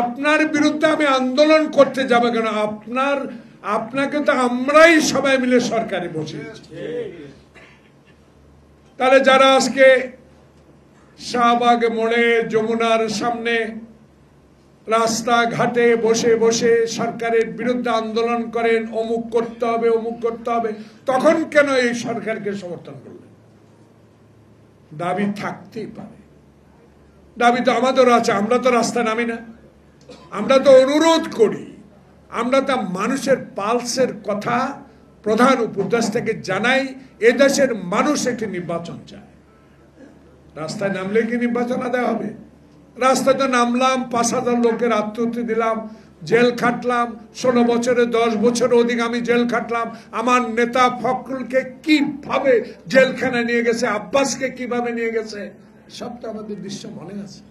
আপনার বিরুদ্ধে আমি আন্দোলন করতে যাব কেন? আপনাকে তো আমরাই সবাই মিলে সরকারে বসিয়েছি। তাহলে যারা আজকে শাহবাগ মোড়ে, যমুনার সামনে, রাস্তাঘাটে বসে বসে সরকারের বিরুদ্ধে আন্দোলন করেন, অমুক করতে হবে, অমুক করতে হবে, তখন কেন এই সরকারকে সমর্থন করলেন? দাবি থাকতেই পারে, দাবি তো আমাদেরও আছে। আমরা তো রাস্তায় নামি না, আমরা তো অনুরোধ করি, আমরা তো মানুষের পালসের কথা প্রধান উপদেষ্টাকে জানাই। এদেশের মানুষ একটি নির্বাচন চায়। রাস্তায় নামলে কি নির্বাচন আদায় হবে? রাস্তায় তো নামলাম, 5,000 লোকের আত্মহত্যা দিলাম, জেল খাটলাম, 16 বছরে 10 বছর অধিক আমি জেল খাটলাম। আমার নেতা ফখরুলকে কিভাবে জেলখানায় নিয়ে গেছে, আব্বাসকে কিভাবে নিয়ে গেছে, সব তো আমাদের দৃশ্য মনে আছে।